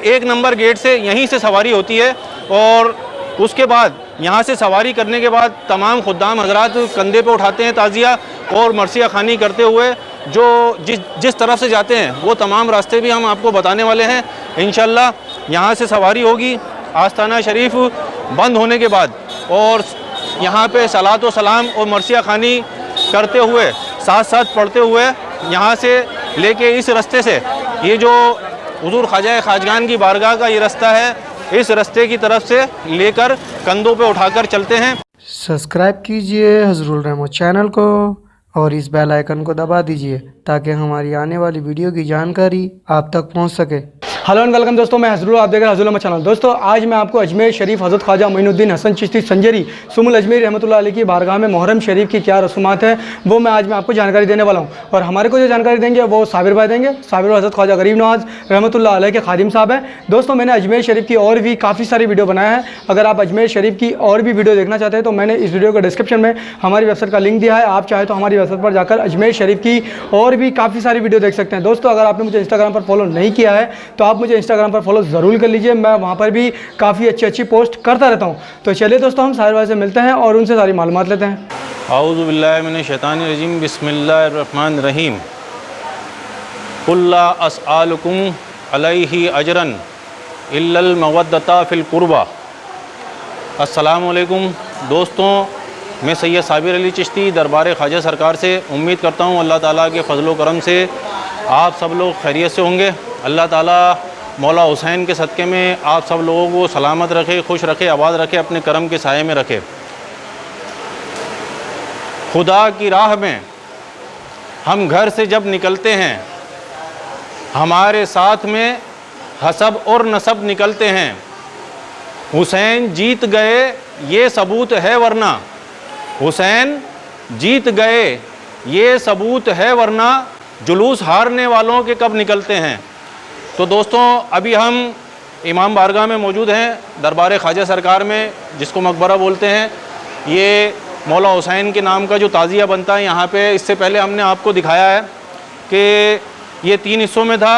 1 number gate से यहीं से सवारी होती है। और उसके बाद यहाँ से सवारी करने के बाद तमाम खुद्दाम हजरात कंधे पे उठाते हैं ताज़िया और मरसिया खानी करते हुए जो जिस तरफ से जाते हैं वो तमाम रास्ते भी हम आपको बताने वाले हैं इंशाअल्लाह। यहाँ से सवारी होगी आस्ताना शरीफ बंद होने के बाद, और यहाँ पे सलात व सलाम और मरसिया खानी करते हुए साथ साथ पढ़ते हुए यहाँ से लेके इस रास्ते से, ये जो हुज़ूर ख्वाजा खाजगान की बारगाह का ये रास्ता है, इस रास्ते की तरफ से लेकर कंधों पे उठाकर चलते हैं। सब्सक्राइब कीजिए हज़रुल रहमत चैनल को और इस बेल आइकन को दबा दीजिए ताकि हमारी आने वाली वीडियो की जानकारी आप तक पहुंच सके। हेलो एंड वेलकम दोस्तों, मैं हज़रुल, आप देख रहे हैं हज़रुल रहमत चैनल। दोस्तों आज मैं आपको अजमेर शरीफ हज़रत ख्वाजा मोइनुद्दीन हसन चिश्ती संजरी सुमुल अजमेरी रहमतुल्लाह अलैह की बारगाह में मुहर्रम शरीफ की क्या रसूमात है वो मैं आज मैं आपको जानकारी देने वाला हूँ। और हमारे को जो जानकारी देंगे वो साबिर भाई देंगे। साबिर हज़रत ख्वाजा गरीब नवाज़ रहमतुल्लाह अलैह के खादिम साहब हैं। दोस्तों मैंने अजमेर शरीफ की और भी काफ़ी सारी वीडियो बनाया है। अगर आप अजमेर शरीफ की और भी वीडियो देखना चाहते हैं तो मैंने इस वीडियो के डिस्क्रिप्शन में हमारी वेबसाइट का लिंक दिया है। आप चाहे तो हमारी वेबसाइट पर जाकर अजमेर शरीफ की और भी काफ़ी सारी वीडियो देख सकते हैं। दोस्तों अगर आपने मुझे इंस्टाग्राम पर फॉलो नहीं किया है तो आप मुझे इंस्टाग्राम पर फॉलो ज़रूर कर लीजिए, मैं वहाँ पर भी काफ़ी अच्छी पोस्ट करता रहता हूँ। तो चलिए दोस्तों हम साहिर भाई से मिलते हैं और उनसे सारी मालूमात लेते हैं। औज़ु बिल्लाहि मिनश शैतानिर रजीम, बिस्मिल्लाहिर रहमानिर रहीम। कुल ला अस्अलुकुम अलैहि अजरन इल्लल मवद्दता फिल कुर्बा। अस्सलामु अलैकुम दोस्तों, मैं सैयद साबिर अली चिश्ती दरबार ख्वाजा सरकार से उम्मीद करता हूँ अल्लाह ताला के फ़ज़ल व करम से आप सब लोग खैरियत से होंगे। अल्लाह ताला मौला हुसैन के सदक़े में आप सब लोगों को सलामत रखे, खुश रखे, आबाद रखे, अपने करम के साये में रखे। खुदा की राह में हम घर से जब निकलते हैं हमारे साथ में हसब और नसब निकलते हैं। हुसैन जीत गए ये सबूत है वरना, हुसैन जीत गए ये सबूत है वरना, जुलूस हारने वालों के कब निकलते हैं। तो दोस्तों अभी हम इमाम बारगाह में मौजूद हैं दरबार ख्वाजा सरकार में, जिसको मकबरा बोलते हैं। ये मौला हुसैन के नाम का जो ताज़िया बनता है यहाँ पे, इससे पहले हमने आपको दिखाया है कि ये 3 हिस्सों में था।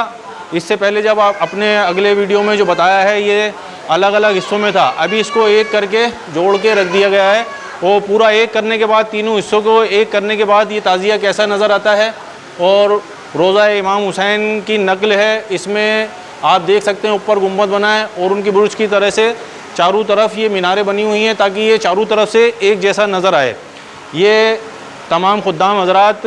इससे पहले जब आप अपने अगले वीडियो में जो बताया है ये अलग अलग हिस्सों में था। अभी इसको एक करके जोड़ के रख दिया गया है। वो पूरा एक करने के बाद, तीनों हिस्सों को एक करने के बाद ये ताज़िया कैसा नज़र आता है। और रोज़ा इमाम हुसैन की नकल है, इसमें आप देख सकते हैं ऊपर गुंबद बना है और उनकी बुर्ज की तरह से चारों तरफ ये मीनारें बनी हुई हैं ताकि ये चारों तरफ से एक जैसा नज़र आए। ये तमाम खुद्दाम हजरात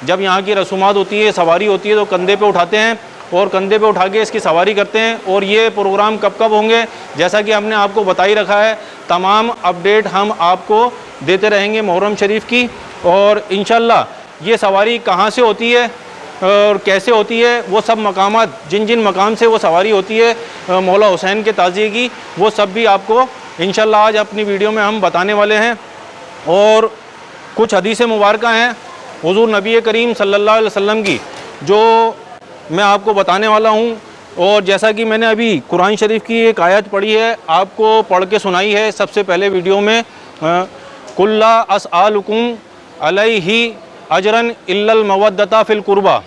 जब यहाँ की रसूमात होती है, सवारी होती है, तो कंधे पे उठाते हैं और कंधे पे उठा के इसकी सवारी करते हैं। और ये प्रोग्राम कब कब होंगे जैसा कि हमने आपको बता ही रखा है, तमाम अपडेट हम आपको देते रहेंगे मुहर्रम शरीफ की। और इंशाअल्लाह ये सवारी कहाँ से होती है और कैसे होती है, वो सब मकामात जिन जिन मकाम से वो सवारी होती है मौला हुसैन के ताज़िए की, वो सब भी आपको इंशाअल्लाह आज अपनी वीडियो में हम बताने वाले हैं। और कुछ हदीसें मुबारक हैं हुज़ूर नबी करीम सल्लल्लाहु अलैहि वसल्लम की जो मैं आपको बताने वाला हूँ। और जैसा कि मैंने अभी कुरान शरीफ की एक आयत पढ़ी है, आपको पढ़ के सुनाई है सबसे पहले वीडियो में, कुल ला अस्अलुकुम अलैहि अजरन इल्लल मवद्दता फिल कुर्बा।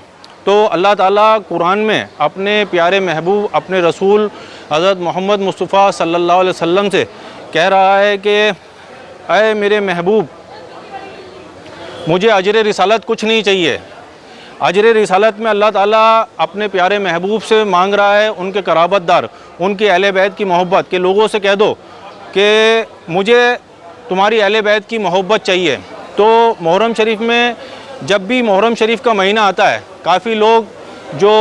तो अल्लाह ताला कुरान में अपने प्यारे महबूब, अपने रसूल हज़रत मोहम्मद मुस्तफ़ा सल्लल्लाहु अलैहि वसल्लम से कह रहा है कि ऐ मेरे महबूब, मुझे अजर रिसालत कुछ नहीं चाहिए। अजर रिसालत में अल्लाह ताला अपने प्यारे महबूब से मांग रहा है उनके कराबतदार, उनके अहले बैत की मोहब्बत के लोगों से कह दो कि मुझे तुम्हारी अहले बैत की मोहब्बत चाहिए। तो मुहर्रम शरीफ में जब भी मुहर्रम शरीफ का महीना आता है, काफ़ी लोग जो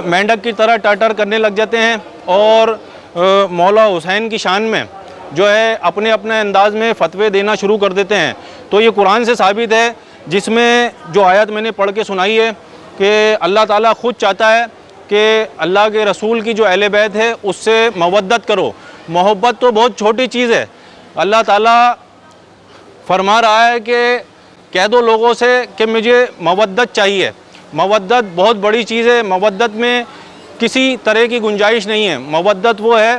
मेंढक की तरह टाटर करने लग जाते हैं और मौला हुसैन की शान में जो है अपने अपने अंदाज में फ़तवे देना शुरू कर देते हैं। तो ये कुरान से साबित है, जिसमें जो आयत मैंने पढ़ के सुनाई है कि अल्लाह ताला ख़ुद चाहता है कि अल्लाह के रसूल की जो अहले बैत है उससे मवद्दत करो। मोहब्बत तो बहुत छोटी चीज़ है। अल्लाह ताला फरमा रहा है कि कह दो लोगों से कि मुझे मवद्दत चाहिए। मवद्दत बहुत बड़ी चीज़ है। मवद्दत में किसी तरह की गुंजाइश नहीं है। मवद्दत वो है,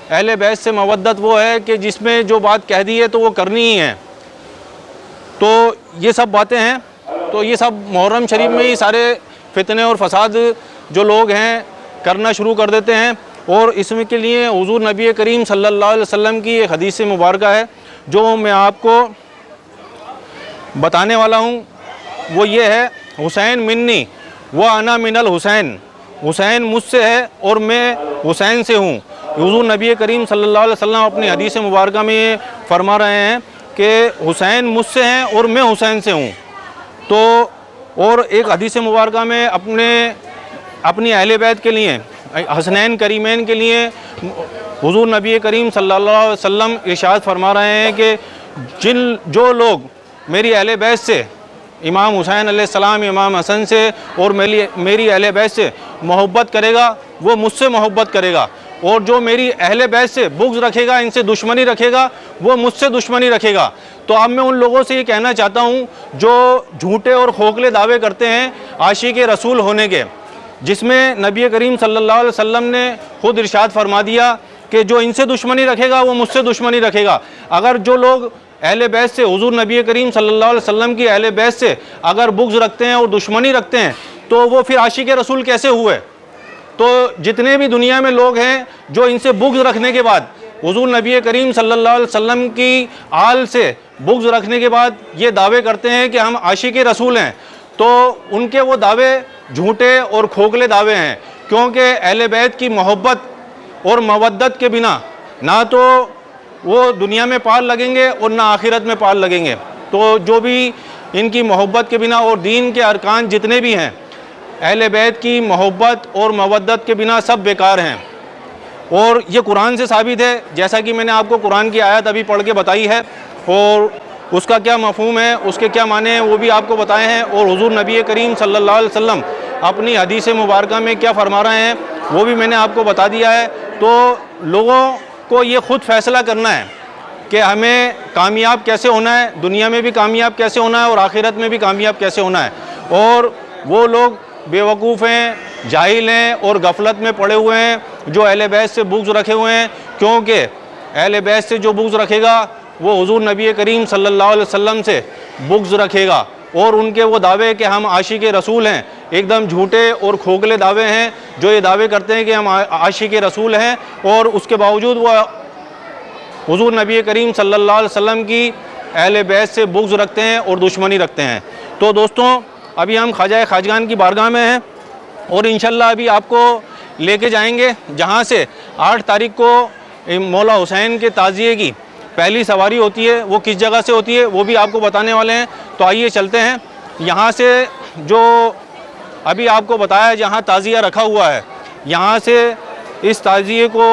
अहले बैत से मवद्दत वो है कि जिसमें जो बात कह दी है तो वो करनी ही है। तो ये सब बातें हैं। तो ये सब मुहर्रम शरीफ में ही सारे फितने और फसाद जो लोग हैं करना शुरू कर देते हैं। और इसमें के लिए हुज़ूर नबी करीम सल्लल्लाहु अलैहि वसल्लम की एक हदीस मुबारक है जो मैं आपको बताने वाला हूँ। वो ये है, हुसैन मिन्नी व अना मिनल हुसैन, हुसैन मुझसे है और मैं हुसैन से हूँ। हुज़ूर नबी करीम सल्लल्लाहु अलैहि वसल्लम अपनी हदीस मुबारक में ये फरमा रहे हैं कि हुसैन मुझसे हैं और मैं हुसैन से हूँ। तो और एक हदीस मुबारक में अपनी अहले बैत के लिए, हसनैन करीमैन के लिए हुज़ूर नबी करीम सल्लल्लाहु अलैहि वसल्लम इरशाद फरमा रहे हैं कि जो लोग मेरी अहले बैत से, इमाम हुसैन अलैहिस्सलाम, इमाम हसन से और मेरी अहले बैत से मोहब्बत करेगा वो मुझसे मोहब्बत करेगा, और जो मेरी अहले बैत से बुग़्ज़ रखेगा, इनसे दुश्मनी रखेगा, वो मुझसे दुश्मनी रखेगा। तो अब मैं उन लोगों से ये कहना चाहता हूँ जो झूठे और खोखले दावे करते हैं आशिक़ रसूल होने के, जिसमें नबी करीम सल्लल्लाहु अलैहि वसल्लम ने खुद इरशाद फरमा दिया कि जो इनसे दुश्मनी रखेगा वो मुझसे दुश्मनी रखेगा। अगर जो लोग अहले बैत से, हुज़ूर नबी करीम सल्लल्लाहु अलैहि वसल्लम की अहले बैत से अगर बुग़्ज़ रखते हैं और दुश्मनी रखते हैं तो वो फिर आशिक़ रसूल कैसे हुए? तो जितने भी दुनिया में लोग हैं जो इनसे बुग़्ज़ रखने के बाद, हुज़ूर नबी करीम सल्लल्लाहु अलैहि वसल्लम की आल से बुग़्ज़ रखने के बाद ये दावे करते हैं कि हम आशिक़ रसूल हैं, तो उनके वो दावे झूठे और खोखले दावे हैं। क्योंकि अहले बैत की मोहब्बत और मवद्दत के बिना ना तो वो दुनिया में पार लगेंगे और ना आखिरत में पार लगेंगे। तो जो भी इनकी मोहब्बत के बिना, और दीन के अरकान जितने भी हैं, अहले बैत की मोहब्बत और मवद्दत के बिना सब बेकार हैं। और ये कुरान से साबित है, जैसा कि मैंने आपको कुरान की आयत अभी पढ़ के बताई है, और उसका क्या मफ़हूम है, उसके क्या माने हैं, वो भी आपको बताए हैं। और हुज़ूर नबी करीम सल्लल्लाहु अलैहि वसल्लम अपनी हदीस मुबारक में क्या फरमा रहे हैं वो भी मैंने आपको बता दिया है। तो लोगों को ये ख़ुद फ़ैसला करना है कि हमें कामयाब कैसे होना है, दुनिया में भी कामयाब कैसे होना है और आखिरत में भी कामयाब कैसे होना है। और वो लोग बेवकूफ़ हैं, जाहिल हैं और गफलत में पड़े हुए हैं जो अहले बैत से बुग़्ज़ रखे हुए हैं। क्योंकि अहले बैत से जो बुग़्ज़ रखेगा वो हुज़ूर नबी करीम सल्लल्लाहु अलैहि वसल्लम से बुग़्ज़ रखेगा। और उनके वो दावे कि हम आशिक़ रसूल हैं एकदम झूठे और खोखले दावे हैं, जो ये दावे करते हैं कि हम आशिक़ रसूल हैं और उसके बावजूद वो हुज़ूर नबी करीम सल्लल्लाहु अलैहि वसल्लम की अहले बैत से बुग़्ज़ रखते हैं और दुश्मनी रखते हैं। तो दोस्तों, अभी हम ख्वाजा खाजगान की बारगाह में हैं और इंशाअल्लाह अभी आपको लेके जाएंगे जहाँ से 8 तारीख को मौला हुसैन के ताज़िए की पहली सवारी होती है। वो किस जगह से होती है वो भी आपको बताने वाले हैं। तो आइए चलते हैं। यहाँ से जो अभी आपको बताया जहाँ ताज़िया रखा हुआ है, यहाँ से इस ताज़िए को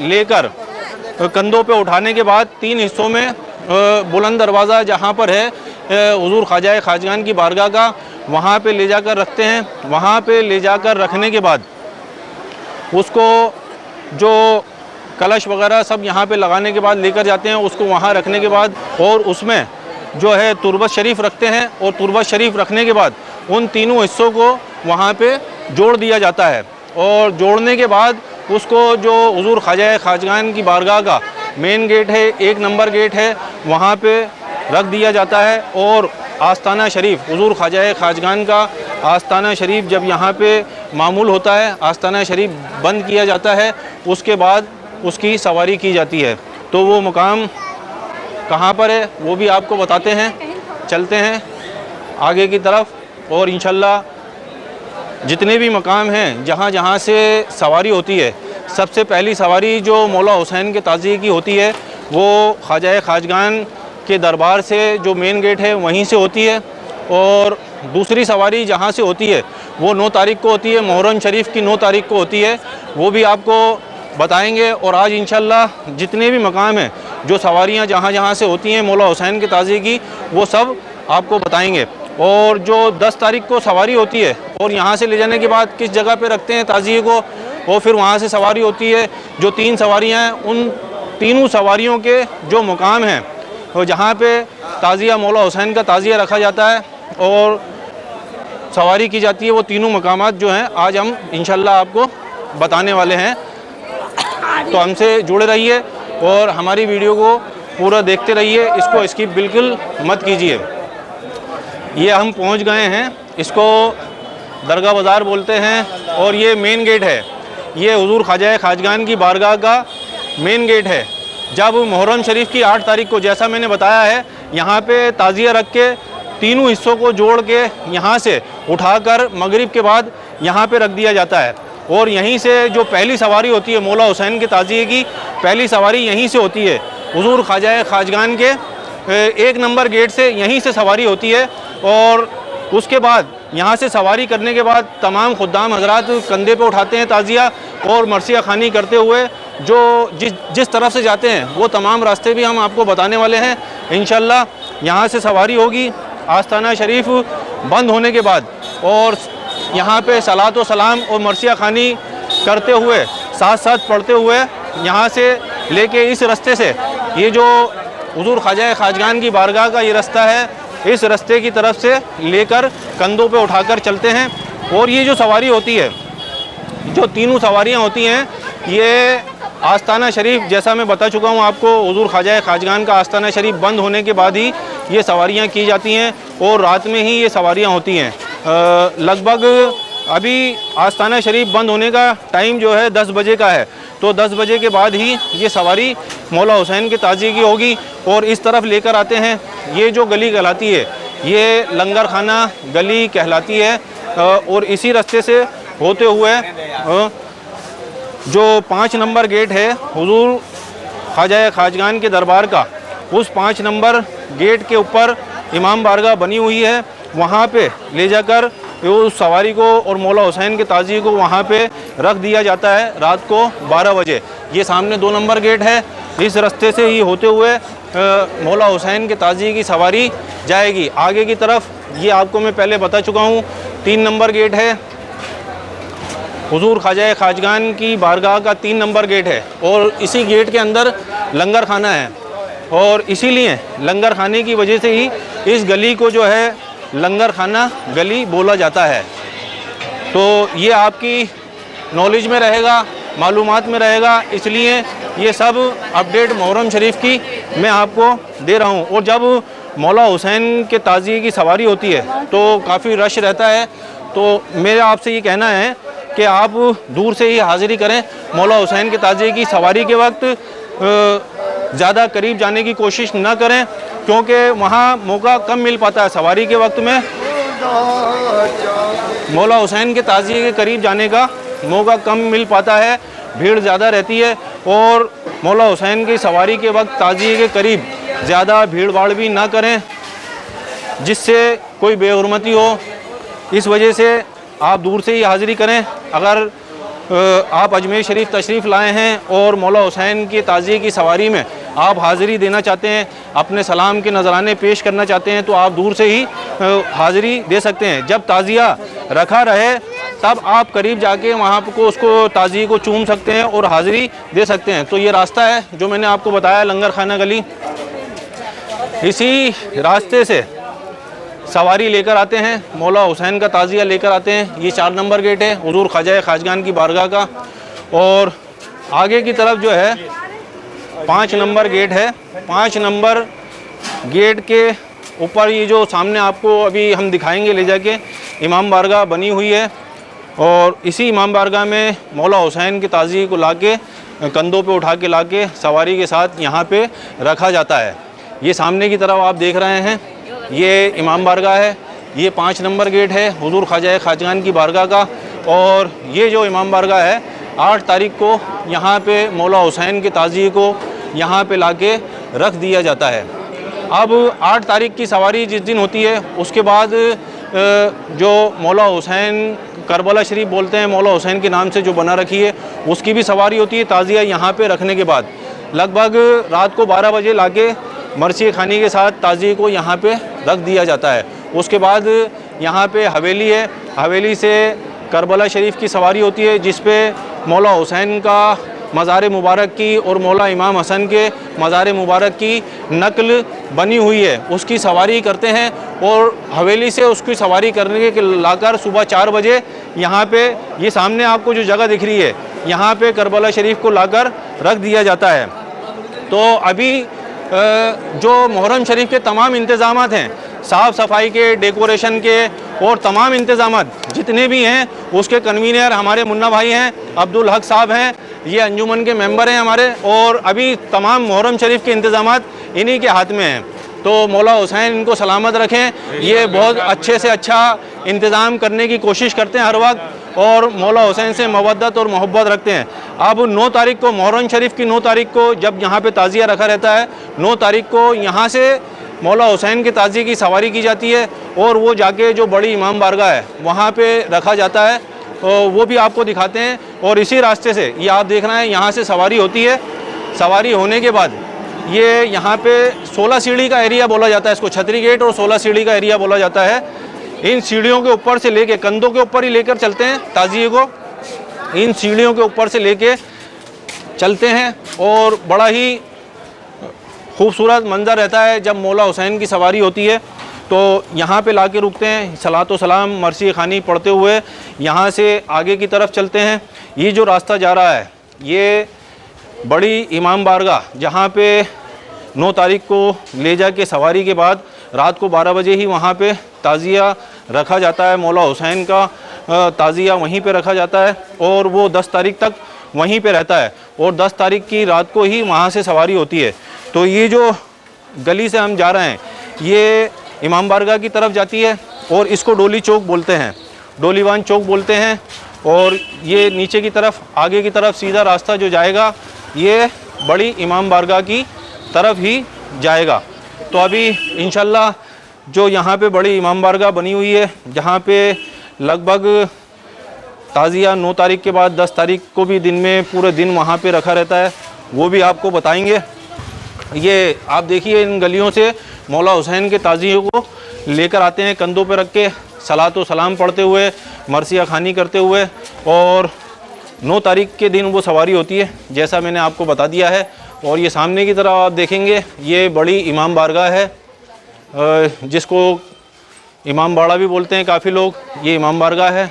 लेकर कंधों पे उठाने के बाद 3 हिस्सों में बुलंद दरवाज़ा जहाँ पर है हुज़ूर ख्वाजा खाजगान की बारगाह का, वहाँ पे ले जाकर रखते हैं। वहाँ पे ले जाकर रखने के बाद उसको जो कलश वगैरह सब यहाँ पे लगाने के बाद लेकर जाते हैं, उसको वहाँ रखने के बाद और उसमें जो है तुरबत शरीफ रखते हैं। और तुरबत शरीफ रखने के बाद उन तीनों हिस्सों को वहाँ पे जोड़ दिया जाता है। और जोड़ने के बाद उसको जो हुज़ूर ख्वाजा खाजगान की बारगाह का मेन गेट है, 1 नंबर गेट है, वहाँ पे रख दिया जाता है। और आस्ताना शरीफ, हुज़ूर ख्वाजा खाजगान का आस्ताना शरीफ जब यहाँ पे मामूल होता है, आस्ताना शरीफ बंद किया जाता है, उसके बाद उसकी सवारी की जाती है। तो वो मुकाम कहाँ पर है वो भी आपको बताते हैं। चलते हैं आगे की तरफ और इंशाल्लाह जितने भी मकाम हैं जहाँ जहाँ से सवारी होती है, सबसे पहली सवारी जो मौला हुसैन के ताज़िए की होती है वो ख्वाजा खाजगान के दरबार से जो मेन गेट है वहीं से होती है। और दूसरी सवारी जहाँ से होती है वो 9 तारीख को होती है, मुहर्रम शरीफ की 9 तारीख को होती है, वो भी आपको बताएंगे। और आज इंशाल्लाह जितने भी मकाम हैं जो सवारियाँ जहाँ जहाँ से होती हैं मौला हुसैन के ताज़िए की, वो सब आपको बताएंगे। और जो 10 तारीख को सवारी होती है और यहाँ से ले जाने के बाद किस जगह पे रखते हैं ताज़िए को, और फिर वहाँ से सवारी होती है। जो 3 सवारियाँ हैं उन तीनों सवारियों के जो मुकाम हैं तो जहाँ पे ताज़िया मौला हुसैन का ताज़िया रखा जाता है और सवारी की जाती है, वो तीनों मकामात जो हैं आज हम इंशाल्लाह आपको बताने वाले हैं। तो हमसे जुड़े रहिए और हमारी वीडियो को पूरा देखते रहिए, इसको स्किप बिल्कुल मत कीजिए। ये हम पहुंच गए हैं, इसको दरगाह बाज़ार बोलते हैं और ये मेन गेट है। ये हुजूर ख्वाजा खाजगान की बारगाह का मेन गेट है। जब मुहर्रम शरीफ की 8 तारीख को, जैसा मैंने बताया है, यहाँ पे ताज़िया रख के तीनों हिस्सों को जोड़ के यहाँ से उठाकर मगरिब के बाद यहाँ पे रख दिया जाता है। और यहीं से जो पहली सवारी होती है मौला हुसैन के ताज़िये की, पहली सवारी यहीं से होती है। हुजूर ख्वाजा खाजगान के 1 नंबर गेट से यहीं से सवारी होती है। और उसके बाद यहाँ से सवारी करने के बाद तमाम खुद्दाम हजरात कंधे पे उठाते हैं ताज़िया और मरसिया खानी करते हुए जो जिस तरफ से जाते हैं वो तमाम रास्ते भी हम आपको बताने वाले हैं इंशाअल्लाह। यहाँ से सवारी होगी आस्ताना शरीफ बंद होने के बाद, और यहाँ पे सलात व सलाम और मरसिया खानी करते हुए साथ साथ पढ़ते हुए यहाँ से लेके इस रास्ते से, ये जो हुजूर ख्वाजा खाजगान की बारगाह का ये रास्ता है, इस रास्ते की तरफ से लेकर कंधों पे उठाकर चलते हैं। और ये जो सवारी होती है, जो तीनों सवारियाँ होती हैं, ये आस्ताना शरीफ, जैसा मैं बता चुका हूँ आपको, हुजूर ख्वाजा खाजगान का आस्ताना शरीफ बंद होने के बाद ही ये सवारियाँ की जाती हैं और रात में ही ये सवारियाँ होती हैं। लगभग अभी आस्ताना शरीफ बंद होने का टाइम जो है 10 बजे का है, तो 10 बजे के बाद ही ये सवारी मौला हुसैन के ताज़िये की होगी। और इस तरफ लेकर आते हैं, ये जो गली कहलाती है ये लंगर खाना गली कहलाती है। और इसी रास्ते से होते हुए जो 5 नंबर गेट है हुजूर ख्वाजा खाजगान के दरबार का, उस 5 नंबर गेट के ऊपर इमाम बारगाह बनी हुई है। वहाँ पे ले जाकर उस सवारी को और मौला हुसैन के ताज़िये को वहाँ पे रख दिया जाता है रात को 12 बजे। ये सामने 2 नंबर गेट है, इस रास्ते से ही होते हुए मौला हुसैन के ताज़िये की सवारी जाएगी आगे की तरफ। ये आपको मैं पहले बता चुका हूँ। 3 नंबर गेट है, हुजूर ख्वाजा खाजगान की बारगाह का 3 नंबर गेट है, और इसी गेट के अंदर लंगर खाना है। और इसीलिए लंगर खाने की वजह से ही इस गली को जो है लंगर खाना गली बोला जाता है। तो ये आपकी नॉलेज में रहेगा, मालूमात में रहेगा, इसलिए ये सब अपडेट मुहर्रम शरीफ की मैं आपको दे रहा हूँ। और जब मौला हुसैन के ताज़िये की सवारी होती है तो काफ़ी रश रहता है, तो मेरा आपसे ये कहना है कि आप दूर से ही हाज़िरी करें। मौला हुसैन के ताज़िये की सवारी के वक्त ज़्यादा करीब जाने की कोशिश न करें, क्योंकि वहाँ मौका कम मिल पाता है। सवारी के वक्त में मौला हुसैन के ताज़िये के करीब जाने का मौका कम मिल पाता है, भीड़ ज़्यादा रहती है। और मौला हुसैन की सवारी के वक्त ताज़िये के करीब ज़्यादा भीड़ भाड़ भी ना करें, जिससे कोई बेहुरमती हो। इस वजह से आप दूर से ही हाज़िरी करें। अगर आप अजमेर शरीफ तशरीफ़ लाए हैं और मौला हुसैन के ताज़िये की सवारी में आप हाज़िरी देना चाहते हैं, अपने सलाम के नजराने पेश करना चाहते हैं, तो आप दूर से ही हाज़िरी दे सकते हैं। जब ताज़िया रखा रहे तब आप करीब जाके वहाँ को उसको ताज़िये को चूम सकते हैं और हाज़िरी दे सकते हैं। तो ये रास्ता है जो मैंने आपको बताया, लंगर खाना गली, इसी रास्ते से सवारी लेकर आते हैं, मौला हुसैन का ताज़िया लेकर आते हैं। ये 4 नंबर गेट है हुजूर ख्वाजा खाजगान की बारगाह का। और आगे की तरफ जो है 5 नंबर गेट है। 5 नंबर गेट के ऊपर ये जो सामने आपको अभी हम दिखाएंगे ले जाके, इमाम बारगाह बनी हुई है। और इसी इमाम बारगाह में मौला हुसैन के ताज़िये को लाके कंधों पे उठा के लाके सवारी के साथ यहाँ पे रखा जाता है। ये सामने की तरफ आप देख रहे हैं, ये इमाम बारगाह है। ये 5 नंबर गेट है हुजूर ख्वाजा खाजगान की बारगाह का। और ये जो इमाम बारगाह है 8 तारीख को यहाँ पे मौला हुसैन के ताज़िये को यहाँ पे लाके रख दिया जाता है। अब 8 तारीख की सवारी जिस दिन होती है उसके बाद जो मौला हुसैन करबला शरीफ बोलते हैं, मौला हुसैन के नाम से जो बना रखी है, उसकी भी सवारी होती है। ताज़िया यहाँ पे रखने के बाद लगभग रात को 12 बजे लाके मरसी खानी के साथ ताज़िये को यहाँ पे रख दिया जाता है। उसके बाद यहाँ पे हवेली है, हवेली से करबला शरीफ की सवारी होती है, जिस पे मौला हुसैन का मज़ार मुबारक की और मौला इमाम हसन के मज़ार मुबारक की नकल बनी हुई है, उसकी सवारी करते हैं। और हवेली से उसकी सवारी करने के लाकर सुबह 4 बजे यहाँ पे, ये सामने आपको जो जगह दिख रही है, यहाँ पे करबला शरीफ को लाकर रख दिया जाता है। तो अभी जो मुहर्रम शरीफ के तमाम इंतज़ामात हैं, साफ़ सफाई के, डेकोरेशन के और तमाम इंतज़ामात जितने भी हैं उसके कन्वीनर हमारे मुन्ना भाई हैं, अब्दुल हक साहब हैं, ये अंजुमन के मेंबर हैं हमारे, और अभी तमाम मुहर्रम शरीफ के इंतज़ामात इन्हीं के हाथ में हैं। तो मौला हुसैन इनको सलामत रखें। ये बहुत अच्छे से अच्छा इंतज़ाम करने की कोशिश करते हैं हर वक्त, और मौला हुसैन से मवद्दत और मोहब्बत रखते हैं। अब 9 तारीख को, मुहर्रम शरीफ की 9 तारीख को जब यहाँ पे ताज़िया रखा रहता है, 9 तारीख को यहाँ से मौला हुसैन के ताज़िए की सवारी की जाती है, और वो जाके जो बड़ी इमाम बारगाह है वहाँ पे रखा जाता है, वो भी आपको दिखाते हैं। और इसी रास्ते से ये आप देख रहे हैं, यहाँ से सवारी होती है। सवारी होने के बाद ये यहाँ पे 16 सीढ़ी का एरिया बोला जाता है, इसको छतरी गेट और 16 सीढ़ी का एरिया बोला जाता है। इन सीढ़ियों के ऊपर से लेके, कंधों के ऊपर ही लेकर चलते हैं ताज़िए को, इन सीढ़ियों के ऊपर से लेके चलते हैं, और बड़ा ही खूबसूरत मंज़र रहता है जब मौला हुसैन की सवारी होती है। तो यहाँ पे लाके रुकते हैं, सलातो सलाम मरसी खानी पढ़ते हुए यहाँ से आगे की तरफ चलते हैं। ये जो रास्ता जा रहा है ये बड़ी इमाम बारगाह, जहाँ पे 9 तारीख को ले जाके सवारी के बाद रात को 12 बजे ही वहाँ पे ताज़िया रखा जाता है। मौला हुसैन का ताज़िया वहीं पे रखा जाता है, और वो 10 तारीख तक वहीं पे रहता है, और 10 तारीख की रात को ही वहाँ से सवारी होती है। तो ये जो गली से हम जा रहे हैं ये इमाम बारगाह की तरफ जाती है, और इसको डोली चौक बोलते हैं, डोलीवान चौक बोलते हैं। और ये नीचे की तरफ, आगे की तरफ सीधा रास्ता जो जाएगा ये बड़ी इमाम बारगाह की तरफ ही जाएगा। तो अभी इंशाल्लाह जो यहाँ पे बड़ी इमाम बारगाह बनी हुई है, जहाँ पे लगभग ताज़िया 9 तारीख के बाद 10 तारीख को भी दिन में पूरे दिन वहाँ पे रखा रहता है, वो भी आपको बताएंगे। ये आप देखिए, इन गलियों से मौला हुसैन के ताज़ियों को लेकर आते हैं, कंधों पे रख के सलात व सलाम पढ़ते हुए, मरसिया खानी करते हुए, और 9 तारीख के दिन वो सवारी होती है जैसा मैंने आपको बता दिया है। और ये सामने की तरफ आप देखेंगे ये बड़ी इमाम बारगाह है, जिसको इमाम बाड़ा भी बोलते हैं काफ़ी लोग। ये इमाम बारगाह है।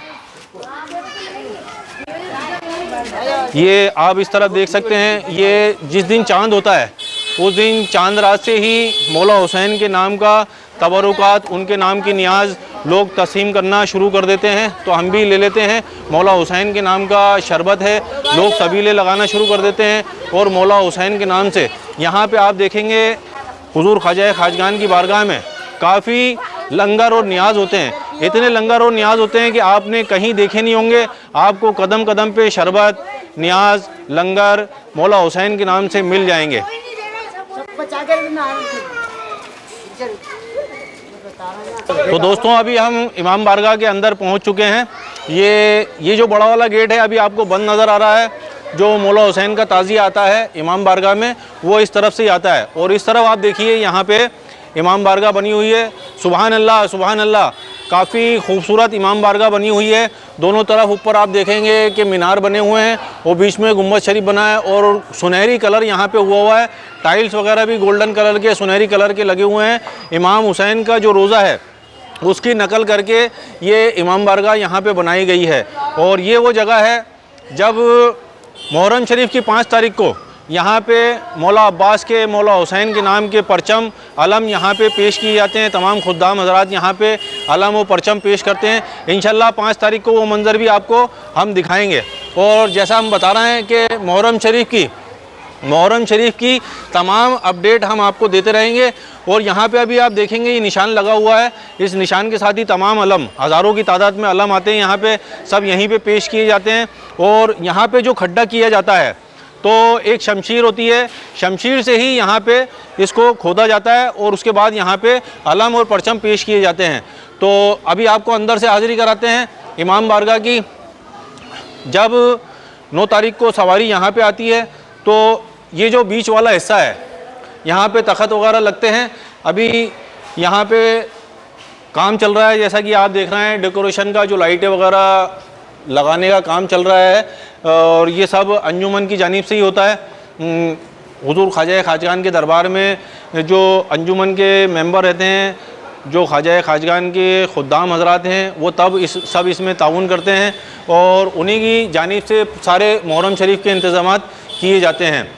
ये आप इस तरफ देख सकते हैं, ये जिस दिन चांद होता है उस दिन चांद रात से ही मौला हुसैन के नाम का तबरुकात, उनके नाम की नियाज लोग तस्लीम करना शुरू कर देते हैं। तो हम भी ले लेते हैं, मौला हुसैन के नाम का शरबत है, लोग सबीले लगाना शुरू कर देते हैं। और मौला हुसैन के नाम से यहाँ पे आप देखेंगे हुजूर ख्वाजा खाजगान की बारगाह में काफ़ी लंगर और नियाज होते हैं। इतने लंगर और नियाज होते हैं कि आपने कहीं देखे नहीं होंगे। आपको कदम कदम पे शरबत, नियाज, लंगर मौला हुसैन के नाम से मिल जाएंगे। तो दोस्तों अभी हम इमाम बारगाह के अंदर पहुंच चुके हैं। ये जो बड़ा वाला गेट है अभी आपको बंद नज़र आ रहा है। जो मौला हुसैन का ताज़िया आता है इमाम बारगाह में वो इस तरफ से ही आता है। और इस तरफ आप देखिए यहाँ पे इमाम बारगाह बनी हुई है। सुभान अल्लाह सुभान अल्लाह, काफ़ी खूबसूरत इमाम बारगाह बनी हुई है। दोनों तरफ ऊपर आप देखेंगे कि मीनार बने हुए हैं और बीच में गुम्बद शरीफ बना है और सुनहरी कलर यहाँ पे हुआ है। टाइल्स वगैरह भी गोल्डन कलर के, सुनहरी कलर के लगे हुए हैं। इमाम हुसैन का जो रोज़ा है उसकी नकल करके ये इमाम बारगाह यहाँ पे बनाई गई है। और ये वो जगह है जब मुहर्रम शरीफ की 5 तारीख को यहाँ पे मौला अब्बास के, मौला हुसैन के नाम के परचम, अलम यहाँ पे पेश किए जाते हैं। तमाम खुद्दाम हज़रात यहाँ पे अलम व परचम पेश करते हैं। इंशाल्लाह 5 तारीख को वो मंज़र भी आपको हम दिखाएंगे। और जैसा हम बता रहे हैं कि मुहर्रम शरीफ की तमाम अपडेट हम आपको देते रहेंगे। और यहाँ पे अभी आप देखेंगे ये निशान लगा हुआ है। इस निशान के साथ ही तमाम अलम, हज़ारों की तादाद में अलम आते हैं यहाँ पे, सब यहीं पे पेश किए जाते हैं। और यहाँ पे जो खड्डा किया जाता है तो एक शमशीर होती है, शमशीर से ही यहाँ पे इसको खोदा जाता है और उसके बाद यहाँ पे अलम और परचम पेश किए जाते हैं। तो अभी आपको अंदर से हाज़िरी कराते हैं इमाम बारगाह की। जब 9 तारीख को सवारी यहाँ पे आती है तो ये जो बीच वाला हिस्सा है यहाँ पे तख़त वगैरह लगते हैं। अभी यहाँ पे काम चल रहा है, जैसा कि आप देख रहे हैं डेकोरेशन का, जो लाइटें वगैरह लगाने का काम चल रहा है। और ये सब अंजुमन की जानिब से ही होता है। हुजूर ख्वाजा खाजगान के दरबार में जो अंजुमन के मेंबर रहते हैं, जो ख्वाजा खाजगान के खुद्दाम हज़रात हैं, वो तब सब इसमें ताउन करते हैं और उन्हीं की जानिब से सारे मुहर्रम शरीफ के इंतज़ामात किए जाते हैं।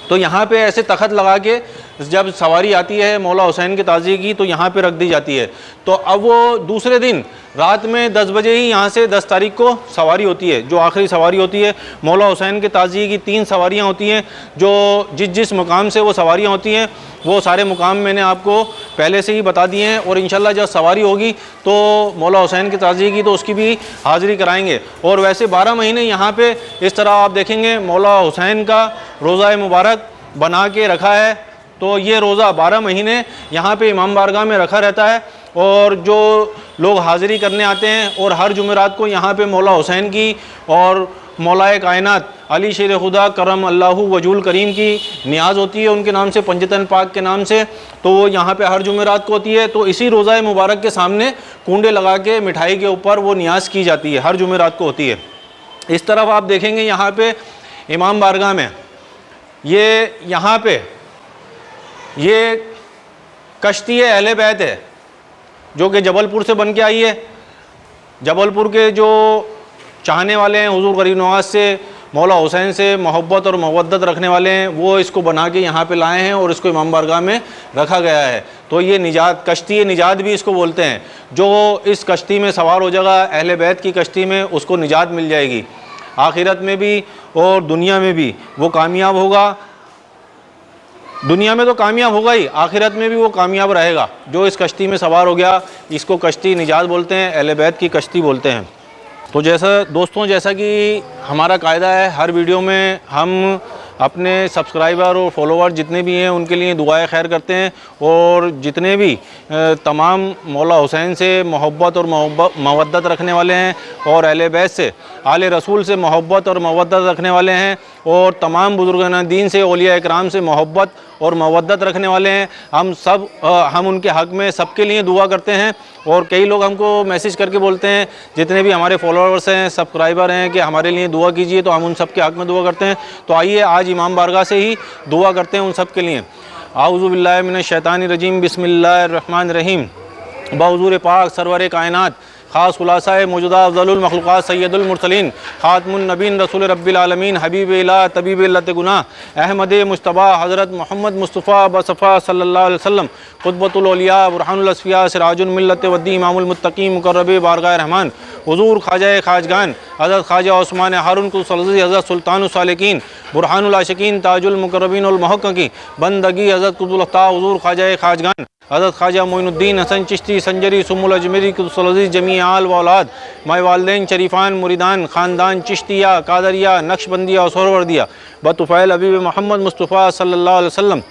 तो यहाँ पे ऐसे तख़त लगा के जब सवारी आती है मौला हुसैन के ताज़िए की तो यहाँ पे रख दी जाती है। तो अब वो दूसरे दिन रात में 10 बजे ही यहाँ से 10 तारीख को सवारी होती है, जो आखिरी सवारी होती है। मौला हुसैन के ताज़िए की 3 सवारियाँ होती हैं, जो जिस मुकाम से वो सवारियाँ होती हैं वो सारे मुकाम मैंने आपको पहले से ही बता दिए हैं। और इंशाल्लाह जब सवारी होगी तो मौला हुसैन के ताज़िए की तो उसकी भी हाज़िरी कराएंगे। और वैसे 12 महीने यहाँ पे इस तरह आप देखेंगे मौला हुसैन का रोज़ा मुबारक बना के रखा है। तो ये रोज़ा 12 महीने यहाँ पे इमाम बारगाह में रखा रहता है। और जो लोग हाज़िरी करने आते हैं और हर जुमेरात को यहाँ पे मौला हुसैन की और मौलाए कायनात अली शेर खुदा करम अल्लाहु वजूल करीम की नियाज़ होती है उनके नाम से, पंजतन पाक के नाम से। तो वो यहाँ पे हर जुमेरात को होती है। तो इसी रोज़ा मुबारक के सामने कूंडे लगा के मिठाई के ऊपर वो नियाज़ की जाती है, हर जुमेरात को होती है। इस तरफ आप देखेंगे यहाँ पे इमाम बारगाह में ये यहाँ पे ये कश्ती अहले बैत है जो कि जबलपुर से बन के आई है। जबलपुर के जो चाहने वाले हैं हुज़ूर गरीब नवाज़ से, मौला हुसैन से मोहब्बत और मवद्दत रखने वाले हैं, वो इसको बना के यहाँ पे लाए हैं और इसको इमाम बारगाह में रखा गया है। तो ये निजात, कश्ती निजात भी इसको बोलते हैं। जो इस कश्ती में सवार हो जाएगा अहले बैत की कश्ती में, उसको निजात मिल जाएगी, आखिरत में भी और दुनिया में भी वो कामयाब होगा। दुनिया में तो कामयाब होगा ही, आखिरत में भी वो कामयाब रहेगा। जो इस कश्ती में सवार हो गया इसको कश्ती निजात बोलते हैं, अहले बैत की कश्ती बोलते हैं। तो जैसा कि हमारा कायदा है, हर वीडियो में हम अपने सब्सक्राइबर और फॉलोवर जितने भी हैं उनके लिए दुआएं खैर करते हैं। और जितने भी तमाम मौला हुसैन से मोहब्बत और मवद्दत रखने वाले हैं और अहले बैत से, आले रसूल से मोहब्बत और मवद्दत रखने वाले हैं और तमाम बुजुर्गान दीन से, औलिया इकराम से मोहब्बत और मवद्दत रखने वाले हैं, हम उनके हक़ में सबके लिए दुआ करते हैं। और कई लोग हमको मैसेज करके बोलते हैं, जितने भी हमारे फॉलोअर्स हैं, सब्सक्राइबर हैं, कि हमारे लिए दुआ कीजिए, तो हम उन सब के हक़ में दुआ करते हैं। तो आइए आज इमाम बारगाह से ही दुआ करते हैं उन सब के लिए। आऊज़ु बिल्लाहि मिनश शैतानिर रजीम, बिस्मिल्लाहिर रहमानिर रहीम। बाहुज़ूर पाक सरवर कायनात, ख़ास खुलासा मौजूदा अफ़ज़लुल मख़लूक़ात सैयदुल मुरसलीन ख़ातमुन नबीन रसूल रब्बिल आलमीन हबीब इलाह तबीब इल्लत गुनाह अहमद मुस्तफ़ा हज़रत मोहम्मद मुस्तफ़ा बसफ़ा सल्लल्लाहु अलैहि वसल्लम क़ुतबतुल औलिया बुरहानुल अस्फ़िया सिराजुल मिल्लत वद्दी इमामुल मुत्तक़ीन मुक़र्रब बारगाह रहमान हुज़ूर ख़ाजा ख़ाजगान हज़रत ख़ाजा उस्मान हारून कुद्दुस हज़रत सुल्तानुस सालिकीन बुरहानुल आशिकीन ताजुल मुक़र्रबीन वल मुहक़्क़क़ीन बंदगी हज़रत कुतुबुल अफ़्ताह हुज़ूर ख़ाजा ख़ाजगान हज़रत ख़ाजा मोइनुद्दीन हसन चिश्ती संजरी सुमुल अजमेरी कुद्दुस जमी आल व औलाद माय वालिदैन शरीफान मुरीदान ख़ानदान चिश्तिया कादरिया नक्शबंदिया और सोहरवर्दिया बतुफ़ैल हबीब मोहम्मद मुस्तफ़ा सल्लल्लाहु अलैहि वसल्लम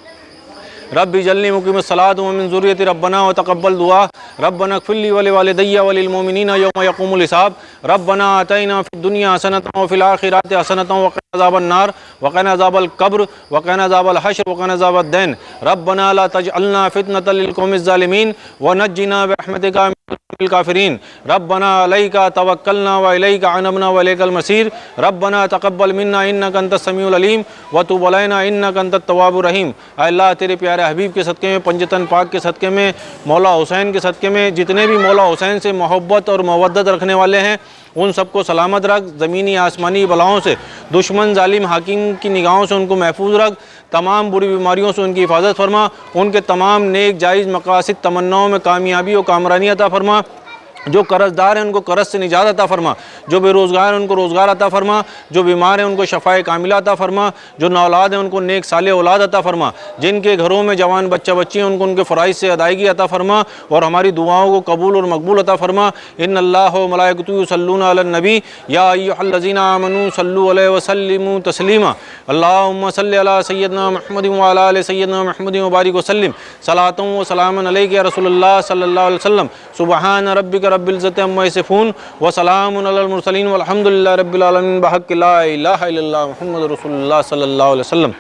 रब्बी जल्ली मुक़ीमिस सलात व मिन ज़ुर्रियति रब्बना व तक़ब्बल दुआ रब्बना इग़फ़िर व लिवालिदैया व लिलमुमिनीना यौम यक़ूमुल हिसाब रब्बना आतैना फ़िद दुनिया हसनतन व फ़िल आख़िरति हसनतन व क़िना अज़ाबन नार व क़िना अज़ाबल क़ब्र व क़िना अज़ाबल हश्र व क़िना अज़ाबद दैन रब्बना ला तजअलना फ़ितनतल लिल क़ौमिज़ ज़ालिमीन व नज्जिना बिरहमतिका मिनल काफ़िरीन रब्बना अलैका तवक्कलना व इलैका अनबना व इलैकल मसीर रब्बना तक़ब्बल मिन्ना इन्नका अंतस समीउल अलीम व तुब अलैना इन्नका अंतत तव्वाबुर रहीम। अल्लाह तेरे प्यारे हबीब के सदक़े में, पंजतन पाक के सदक़े में, मौला हुसैन के सदक़े में, जितने भी मौला हुसैन से मोहब्बत और मवद्दत रखने वाले हैं उन सबको सलामत रख, ज़मीनी आसमानी बलाओं से, दुश्मन जालिम हाकिम की निगाहों से उनको महफूज रख, तमाम बुरी बीमारियों से उनकी हिफाजत फरमा, उनके तमाम नेक जायज़ मकासिद तमन्नाओं में कामयाबी और कामरानी अता फरमा। जो कर्ज़दार हैं उनको कर्ज़ से निजात अता फरमा, जो बेरोज़गार हैं उनको रोज़गार अता फरमा, जो बीमार हैं उनको शफ़ाए कामिला अता फरमा, जो नौलाद हैं उनको नेक साले औलाद अता फरमा, जिनके घरों में जवान बच्चा बच्ची हैं उनको उनके फ़राइज़ से अदायगी अता फरमा और हमारी दुआओं को कबूल और मकबूल अता फरमा। इन्नल्लाह व मलाइकतुहु युसल्लूना अलन नबी या अय्युहल्लज़ीना आमनू सल्लु अलैहि व सल्लिमू तस्लीमा अल्लाहुम्मा सल्लि अला सय्यिदना मुहम्मद व अला आलि सय्यिदना मुहम्मद व बारिक व सल्लिम सलातन व सलामन अलैका या रसूलल्लाह सल्लल्लाहु अलैहि वसल्लम सुबहान रब्बिका रब्बिल इज़्ज़ति अम्मा यसिफून व सलामुन अलल मुरसलीन वल्हम्दुलिल्लाहि रब्बिल आलमीन बहक़्क़ि ला इलाहा इल्लल्लाह मुहम्मद रसूलुल्लाह सल्लल्लाहु अलैहि वसल्लम।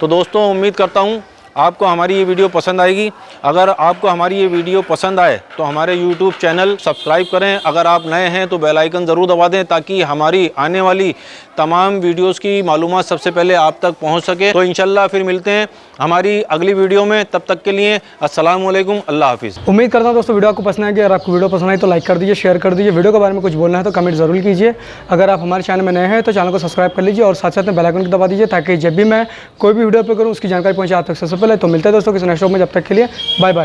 तो दोस्तों, उम्मीद करता हूँ आपको हमारी ये वीडियो पसंद आएगी। अगर आपको हमारी ये वीडियो पसंद आए तो हमारे यूट्यूब चैनल सब्सक्राइब करें। अगर आप नए हैं तो बेल आइकन ज़रूर दबा दें ताकि हमारी आने वाली तमाम वीडियोस की मालूमात सबसे पहले आप तक पहुंच सके। तो इंशाल्लाह फिर मिलते हैं हमारी अगली वीडियो में। तब तक के लिए अस्सलाम वालेकुम, अल्लाह हाफिज़। उम्मीद करता हूँ दोस्तों वीडियो आपको पसंद आएगी। अगर आपको वीडियो पसंद आई तो लाइक कर दीजिए, शेयर कर दीजिए। वीडियो के बारे में कुछ बोलना है तो कमेंट ज़रूर कीजिए। अगर आप हमारे चैनल में नए हैं तो चैनल को सब्सक्राइब कर लीजिए और साथ साथ में बेल आइकन को दबा दीजिए ताकि जब भी मैं कोई भी वीडियो अपलोड करूँ उसकी जानकारी पहुँचे आप तक सबसे पहले। तो मिलते हैं दोस्तों किसी नेक्स्ट वीडियो में, जब तक के लिए बाय बाय।